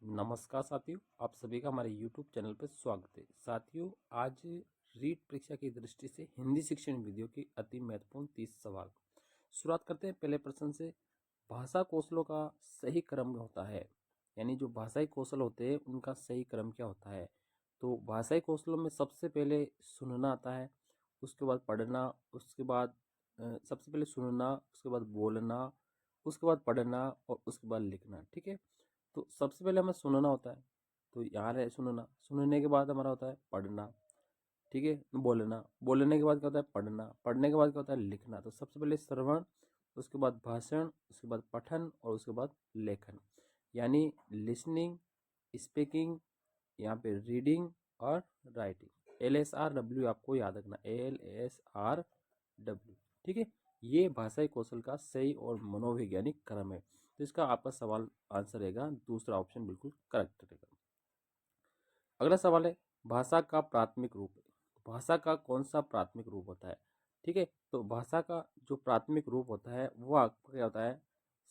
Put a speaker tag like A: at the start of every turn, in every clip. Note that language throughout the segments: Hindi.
A: नमस्कार साथियों, आप सभी का हमारे YouTube चैनल पर स्वागत है। साथियों, आज रीट परीक्षा की दृष्टि से हिंदी शिक्षण विधियों की अति महत्वपूर्ण 30 सवाल। शुरुआत करते हैं पहले प्रश्न से। भाषा कौशलों का सही क्रम होता है, यानी जो भाषाई कौशल होते हैं उनका सही क्रम क्या होता है। तो भाषाई कौशलों में सबसे पहले सुनना आता है, उसके बाद पढ़ना, उसके बाद सबसे पहले सुनना, उसके बाद बोलना, उसके बाद पढ़ना और उसके बाद लिखना। ठीक है, तो सबसे पहले हमें सुनना होता है। तो यहाँ है सुनना, सुनने के बाद हमारा होता है पढ़ना। ठीक है, बोलना, बोलने के बाद क्या होता है पढ़ना, पढ़ने के बाद क्या होता है लिखना। तो सबसे पहले श्रवण, उसके बाद भाषण, उसके बाद पठन और उसके बाद लेखन, यानी लिसनिंग, स्पीकिंग, यहाँ पे रीडिंग और राइटिंग। LSRW आपको याद रखना, LSRW। ठीक है, ये भाषाई कौशल का सही और मनोवैज्ञानिक क्रम है। तो इसका आपका सवाल आंसर रहेगा दूसरा ऑप्शन बिल्कुल करेक्ट रहेगा। अगला सवाल है, भाषा का प्राथमिक रूप। भाषा का कौन सा प्राथमिक रूप होता है। ठीक है, तो भाषा का जो प्राथमिक रूप होता है वो आपका क्या होता है,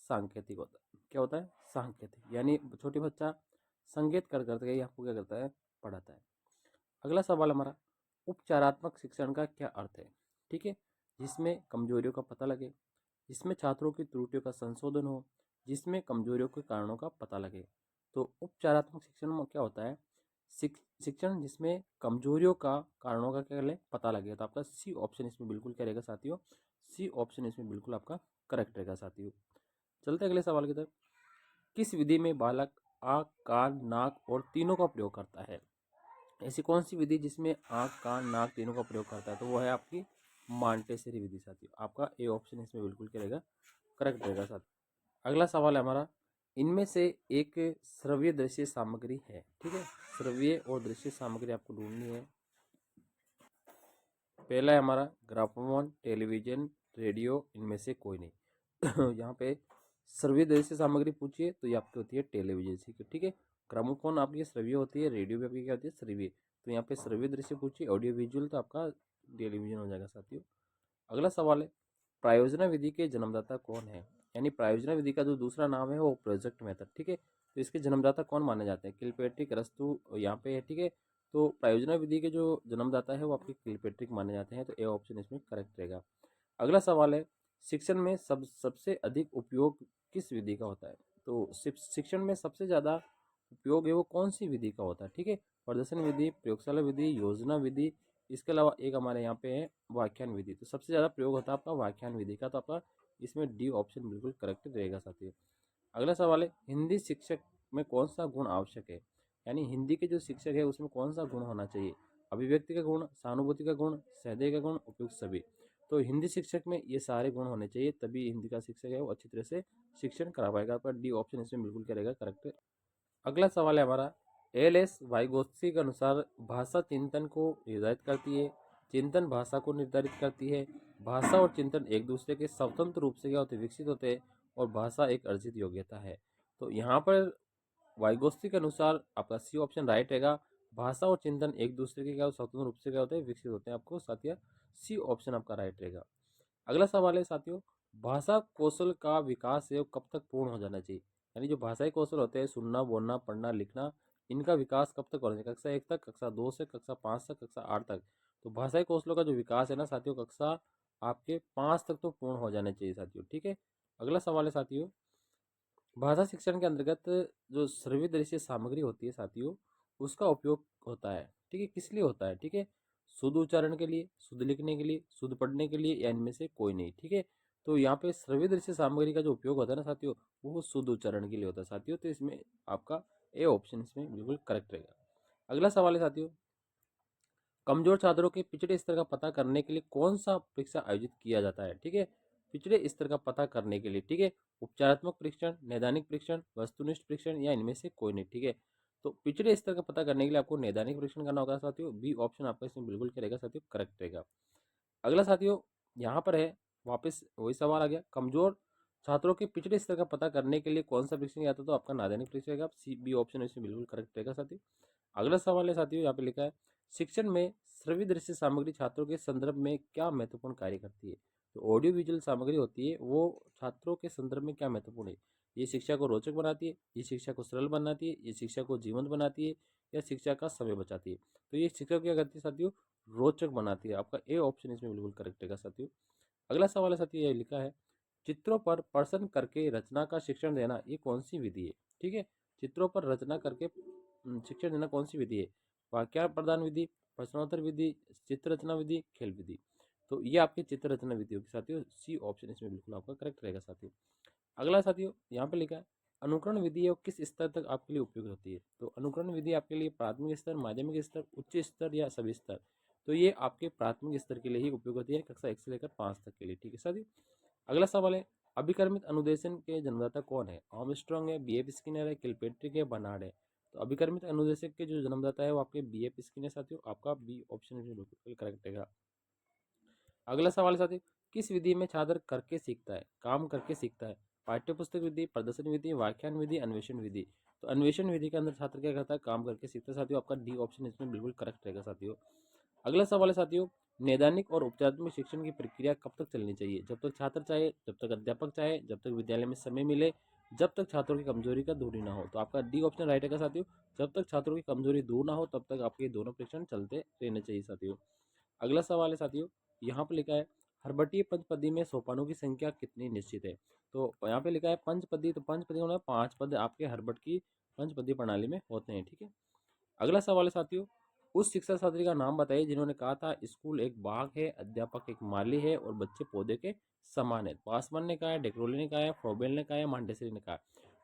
A: सांकेतिक होता है। क्या होता है, सांकेतिक, यानी छोटे बच्चा संकेत कर करके आपको क्या करता है, पढ़ाता है। अगला सवाल हमारा, उपचारात्मक शिक्षण का क्या अर्थ है। ठीक है, जिसमें कमजोरियों का पता लगे, जिसमें छात्रों की त्रुटियों का संशोधन हो, जिसमें कमजोरियों के कारणों का पता लगे। तो उपचारात्मक शिक्षण में क्या होता है, शिक्षण जिसमें कमजोरियों का कारणों का क्या पता लगे। तो आपका सी ऑप्शन इसमें बिल्कुल क्या रहेगा साथियों, सी ऑप्शन इसमें बिल्कुल आपका करेक्ट रहेगा साथियों। चलते अगले सवाल की तरफ। किस विधि में बालक आँख, कान, नाक और तीनों का प्रयोग करता है। ऐसी कौन सी विधि जिसमें आँख, कान, नाक तीनों का प्रयोग करता है। तो वो है आपकी मांटेसरी विधि साथियों। आपका ए ऑप्शन इसमें बिल्कुल क्या रहेगा, करेक्ट रहेगा साथियों। अगला सवाल है हमारा, इनमें से एक श्रव्य दृश्य सामग्री है। ठीक है, श्रव्य और दृश्य सामग्री आपको ढूंढनी है। पहला है हमारा ग्रामोफोन, टेलीविजन, रेडियो, इनमें से कोई नहीं। यहाँ पे श्रव्य दृश्य सामग्री पूछिए तो ये आपकी होती है टेलीविजन। ठीक है, ग्रामोफोन आपकी श्रव्य होती है, रेडियो भी आपकी क्या होती है, श्रव्य। तो यहाँ पे श्रव्य दृश्य पूछिए, ऑडियो विजुअल तो आपका टेलीविजन हो जाएगा साथियों। अगला सवाल है, प्रायोजना विधि के जन्मदाता कौन है। यानी प्रायोजना विधि का जो दूसरा नाम है वो प्रोजेक्ट मेथड। ठीक है, तो इसके जन्मदाता कौन माने जाते हैं, किलपेट्रिक, अरस्तु यहाँ पे है। ठीक है, तो प्रायोजना विधि के जो जन्मदाता है वो आपके किलपेट्रिक माने जाते हैं। तो ए ऑप्शन इसमें करेक्ट रहेगा। अगला सवाल है, शिक्षण में सबसे अधिक उपयोग किस विधि का होता है। तो शिक्षण में सबसे ज़्यादा उपयोग है वो कौन सी विधि का होता है। ठीक है, प्रदर्शन विधि, प्रयोगशाला विधि, योजना विधि, इसके अलावा एक हमारे यहाँ पे है व्याख्यान विधि। तो सबसे ज़्यादा प्रयोग होता है आपका व्याख्यान विधि का। तो आपका इसमें डी ऑप्शन बिल्कुल करेक्ट रहेगा साथियों। अगला सवाल है, हिंदी शिक्षक में कौन सा गुण आवश्यक है। यानी हिंदी के जो शिक्षक है उसमें कौन सा गुण होना चाहिए। अभिव्यक्ति का गुण, सहानुभूति का गुण, सहृदय का गुण, उपयुक्त सभी। तो हिंदी शिक्षक में ये सारे गुण होने चाहिए, तभी हिंदी का शिक्षक है वो अच्छी तरह से शिक्षण करा पाएगा। आपका डी ऑप्शन इसमें बिल्कुल क्या रहेगा, करेक्ट। अगला सवाल है हमारा, LS वाइगोत्स्की के अनुसार भाषा चिंतन को निर्धारित करती है, चिंतन भाषा को निर्धारित करती है, भाषा और चिंतन एक दूसरे के स्वतंत्र रूप से क्या होते विकसित होते हैं, और भाषा एक अर्जित योग्यता है। तो यहाँ पर वाइगोत्स्की के अनुसार आपका सी ऑप्शन राइट रहेगा। भाषा और चिंतन एक दूसरे के क्या स्वतंत्र रूप से क्या होते हैं, विकसित होते हैं। आपको साथिया सी ऑप्शन आपका राइट रहेगा। अगला सवाल है साथियों, भाषा कौशल का विकास है वो कब तक पूर्ण हो जाना चाहिए। यानी जो भाषाई कौशल होते हैं, सुनना, बोलना, पढ़ना, लिखना, इनका विकास कब तक होना चाहिए। कक्षा 1 तक, कक्षा 2 से कक्षा 5 तक, कक्षा 8 तक। तो भाषाई कौशलों का जो विकास है ना साथियों, कक्षा आपके 5 तक तो पूर्ण हो जाने चाहिए साथियों। ठीक है, अगला सवाल है साथियों, भाषा शिक्षण के अंतर्गत जो श्रव्य दृश्य सामग्री होती है साथियों, उसका उपयोग होता है। ठीक है, किस लिए होता है। ठीक है, शुद्ध उच्चारण के लिए, शुद्ध लिखने के लिए, शुद्ध पढ़ने के लिए, या इनमें से कोई नहीं। ठीक है, तो यहाँ पे श्रव्य दृश्य सामग्री का जो उपयोग होता है ना साथियों, वो शुद्ध उच्चारण के लिए होता है साथियों। तो इसमें आपका ए ऑप्शन इसमें बिल्कुल करेक्ट रहेगा। अगला सवाल है साथियों, कमजोर छात्रों के पिछड़े स्तर का पता करने के लिए कौन सा परीक्षा आयोजित किया जाता है। ठीक है, पिछड़े स्तर का पता करने के लिए। ठीक है, उपचारात्मक परीक्षण, नैदानिक परीक्षण, वस्तुनिष्ठ परीक्षण, या इनमें से कोई नहीं। ठीक है, तो पिछड़े स्तर का पता करने के लिए आपको नैदानिक परीक्षण करना होगा साथियों। बी ऑप्शन आपका इसमें बिल्कुल क्या रहेगा साथियों, करेक्ट रहेगा। अगला साथियों, यहाँ पर है वापस वही सवाल आ गया, कमजोर छात्रों के पिछड़े स्तर का पता करने के लिए कौन सा परीक्षण आता है। तो आपका नैदानिक परीक्षण रहेगा। सी बी ऑप्शन इसमें बिल्कुल करेक्ट रहेगा साथियों। अगला सवाल है साथियों, यहाँ पे लिखा है, शिक्षण में श्रव्य दृश्य सामग्री छात्रों के संदर्भ में क्या महत्वपूर्ण कार्य करती है। तो ऑडियो विजुअल सामग्री होती है वो छात्रों के संदर्भ में क्या महत्वपूर्ण है। ये शिक्षा को रोचक बनाती है, ये शिक्षा को सरल बनाती है, ये शिक्षा को जीवंत बनाती है, या शिक्षा का समय बचाती है। तो ये शिक्षा को क्या करती है साथियों, रोचक बनाती है। आपका ए ऑप्शन इसमें बिल्कुल करेक्ट है साथियों। अगला सवाल है साथियों, ये लिखा है चित्रों पर प्रश्न करके रचना का शिक्षण देना, ये कौन सी विधि है? ठीक है, चित्रों पर रचना करके शिक्षण देना कौन सी विधि है? वाक्यार्थ प्रदान विधि, प्रश्नोत्तर विधि, चित्र रचना विधि, खेल विधि। तो ये आपकी चित्र रचना विधि होगी साथियों। सी ऑप्शन इसमें बिल्कुल आपका करेक्ट रहेगा साथियों। अगला साथियों यहाँ पे लिखा है अनुकरण विधि है किस स्तर तक आपके लिए उपयुक्त होती है? तो अनुकरण विधि आपके लिए प्राथमिक स्तर, माध्यमिक स्तर, उच्च स्तर या सभी स्तर? तो ये आपके प्राथमिक स्तर के लिए ही उपयोग होती है, कक्षा 1 से लेकर 5 तक के लिए। ठीक है साथियों। अगला सवाल है अभिकर्मित अनुदेशन के जन्मदाता कौन है? आर्मस्ट्रांग है, बीएफ स्किनर है, किलपेट्रिक है, बर्नार्ड है? तो अभिकर्मित अनुदेशक के जो जन्मदाता है वो आपके बीएफ स्किनर साथियों। आपका बी ऑप्शन बिल्कुल करेक्ट है। अगला सवाल है साथियों किस विधि में छात्र करके सीखता है, काम करके सीखता है? पाठ्यपुस्तक विधि, प्रदर्शन विधि, व्याख्यान विधि, अन्वेषण विधि? तो अन्वेषण विधि के अंदर छात्र क्या करता है, काम करके सीखता है साथियों। आपका डी ऑप्शन इसमें बिल्कुल करेक्ट रहेगा साथियों। अगला सवाल है साथियों नैदानिक और उपचारात्मक शिक्षण की प्रक्रिया कब तक चलनी चाहिए? जब तक छात्र चाहे, जब तक अध्यापक चाहे, जब तक विद्यालय में समय मिले, जब तक छात्रों की कमजोरी का दूरी ना हो। तो आपका डी ऑप्शन राइट है साथियों। जब तक छात्रों की कमजोरी दूर ना हो तब तक आपके दोनों परीक्षण चलते रहने चाहिए साथियों। अगला सवाल है साथियों यहाँ पे लिखा है हर्बटीय पंचपदी में सोपानों की संख्या कितनी निश्चित है? तो यहाँ पे लिखा है पंचपदी, तो पंचपदी होना 5 पद आपके हर्बट की पंचपदी प्रणाली में होते हैं। ठीक है। अगला सवाल है साथियों उस शिक्षा शास्त्री का नाम बताइए जिन्होंने कहा था स्कूल एक बाग है, अध्यापक एक माली है और बच्चे पौधे के समान है। पासवान ने कहा है, डेक्रोले ने कहा है, फ्रोबेल ने कहा है, मांटेसरी ने कहा।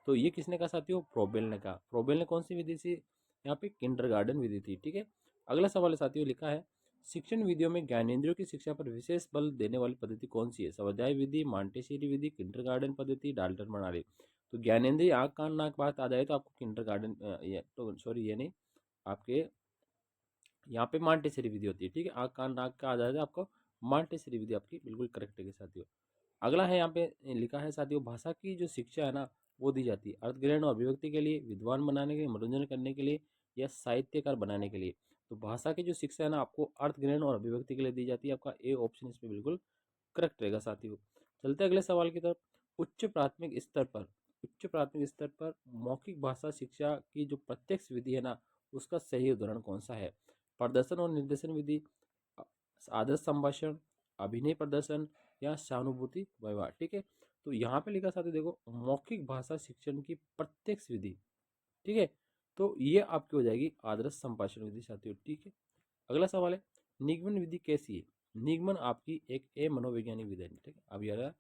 A: तो ये किसने कहा साथियों? फ्रोबेल ने कहा। फ्रोबेल ने कौन सी विधि थी? यहाँ पे किंडरगार्टन विधि थी। ठीक है। अगला सवाल है साथियों लिखा है शिक्षण विधियों में ज्ञानेंद्रियों की शिक्षा पर विशेष बल देने वाली पद्धति कौन सी है? स्वाध्याय विधि, मांटेसरी विधि, किंडरगार्टन पद्धति, डाल्टन प्रणाली? तो ज्ञानेंद्रिय आँख कान नाक बात आ जाए तो आपको किंडरगार्टन तो सॉरी ये नहीं, आपके यहाँ पे मांटेसरी विधि होती है। ठीक है। आँख कान नाक का आ जाएगा आपको मांटेसरी विधि आपकी बिल्कुल करेक्ट है साथियों। अगला है यहाँ पे लिखा है साथियों भाषा की जो शिक्षा है ना वो दी जाती है अर्थग्रहण और अभिव्यक्ति के लिए, विद्वान बनाने के लिए, मनोरंजन करने के लिए, या साहित्यकार बनाने के लिए? तो भाषा की जो शिक्षा है ना आपको अर्थग्रहण और अभिव्यक्ति के लिए दी जाती है। आपका ए ऑप्शन इसमें बिल्कुल करेक्ट रहेगा साथियों। चलते अगले सवाल की तरफ। उच्च प्राथमिक स्तर पर मौखिक भाषा शिक्षा की जो प्रत्यक्ष विधि है ना उसका सही उदाहरण कौन सा है? प्रदर्शन और निर्देशन विधि, आदर्श संभाषण, अभिनय प्रदर्शन, या सहानुभूति व्यवहार? ठीक है। तो यहाँ पे लिखा साथियों देखो मौखिक भाषा शिक्षण की प्रत्यक्ष विधि। ठीक है। तो ये आपकी हो जाएगी आदर्श संभाषण विधि साथियों। ठीक है। अगला सवाल है निगमन विधि कैसी है? निगमन आपकी एक मनोवैज्ञानिक विधि है। ठीक है। अब यार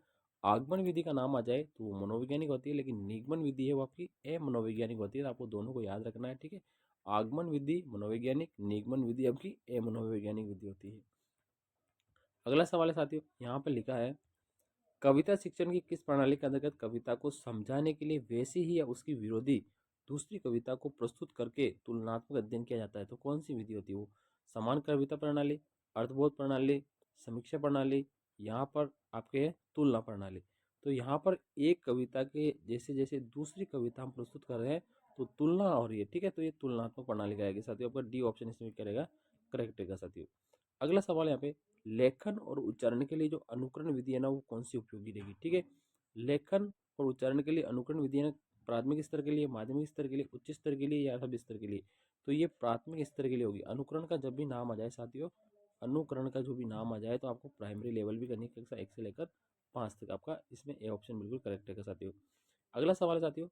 A: आगमन विधि का नाम आ जाए तो वो मनोवैज्ञानिक होती है, लेकिन निगमन विधि है वो आपकी मनोवैज्ञानिक होती है। तो आपको दोनों को याद रखना है। ठीक है। आगमन विधि मनोवैज्ञानिक, निगमन विधि आपकी मनोवैज्ञानिक विधि होती है। अगला सवाल है साथियों यहाँ पर लिखा है कविता शिक्षण की किस प्रणाली के अंतर्गत कविता को समझाने के लिए वैसी ही या उसकी विरोधी दूसरी कविता को प्रस्तुत करके तुलनात्मक अध्ययन किया जाता है? तो कौन सी विधि होती है वो? समान कविता प्रणाली, अर्थबोध प्रणाली, समीक्षा प्रणाली, यहाँ पर आपके है तुलना प्रणाली। तो यहाँ पर एक कविता के जैसे जैसे दूसरी कविता हम प्रस्तुत कर रहे हैं तो तुलना हो रही है। ठीक है। तो ये तुलनात्मक प्रणाली का साथियों। आपका डी ऑप्शन इसमें क्या रहेगा? करेक्ट रहेगा साथियों। अगला सवाल यहाँ पे लेखन और उच्चारण के लिए जो अनुकरण विधि है ना वो कौन सी उपयोगी रहेगी? ठीक है। लेखन और उच्चारण के लिए अनुकरण विधि है ना प्राथमिक स्तर के लिए, माध्यमिक स्तर के लिए, उच्च स्तर के लिए, या सभी स्तर के लिए? तो ये प्राथमिक स्तर के लिए होगी। अनुकरण का जब भी नाम आ जाए साथियों, अनुकरण का जो भी नाम आ जाए तो आपको प्राइमरी लेवल भी करनी है कक्षा 1 से लेकर 5 तक। आपका इसमें ए ऑप्शन बिल्कुल करेक्ट है साथियों। अगला सवाल है साथियों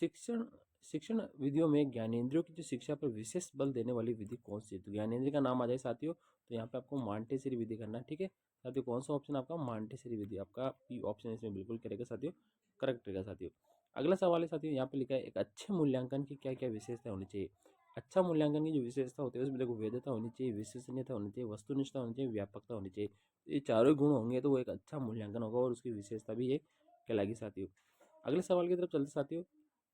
A: शिक्षण शिक्षण विधियों में ज्ञानेंद्रियों की जो शिक्षा पर विशेष बल देने वाली विधि कौन सी है? तो ज्ञानेंद्रिय का नाम आ जाए साथियों तो यहाँ पे आपको मांटेसरी विधि करना है। ठीक है साथियों। कौन सा ऑप्शन आपका? मांटेसरी विधि। आपका पी ऑप्शन इसमें बिल्कुल करेगा साथियों, करेक्ट रहेगा साथियों। अगला सवाल है साथियों यहाँ पे लिखा है एक अच्छे मूल्यांकन की क्या क्या विशेषता होनी चाहिए? अच्छा मूल्यांकन की जो विशेषता होती है उसमें देखो वैधता होनी चाहिए, विश्वसनीयता होनी चाहिए, वस्तुनिष्ठता होनी चाहिए, व्यापकता होनी चाहिए। ये चारों गुण होंगे तो वो एक अच्छा मूल्यांकन होगा और उसकी विशेषता भी एक कहलाएगी साथियों। अगले सवाल की तरफ चलते साथियों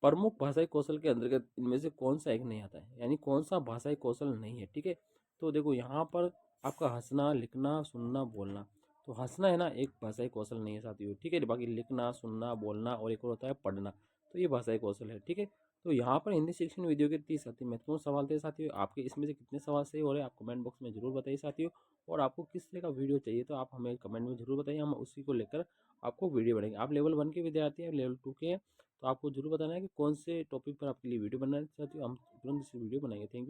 A: प्रमुख भाषाई कौशल के अंतर्गत इनमें से कौन सा एक नहीं आता है, यानी कौन सा भाषाई कौशल नहीं है? ठीक है। तो देखो यहाँ पर आपका हंसना, लिखना, सुनना, बोलना। तो हंसना है ना एक भाषाई कौशल नहीं है साथियों। ठीक है। बाकी लिखना, सुनना, बोलना और एक और होता है पढ़ना, तो ये भाषाई कौशल है। ठीक है। तो यहाँ पर हिंदी शिक्षण वीडियो के 30 अति महत्वपूर्ण सवाल थे साथियों। आपके इसमें से कितने सवाल सही हो रहे हैं आप कमेंट बॉक्स में जरूर बताइए साथियों। और आपको किस तरह का वीडियो चाहिए तो आप हमें कमेंट में जरूर बताइए, हम उसी को लेकर आपको वीडियो बनाएंगे। आप लेवल 1 के विद्यार्थी हैं, लेवल 2 के हैं तो आपको जरूर बताना है कि कौन से टॉपिक पर आपके लिए वीडियो बनाना चाहते हो, हम तुरंत इस वीडियो बनाएंगे। Thank you.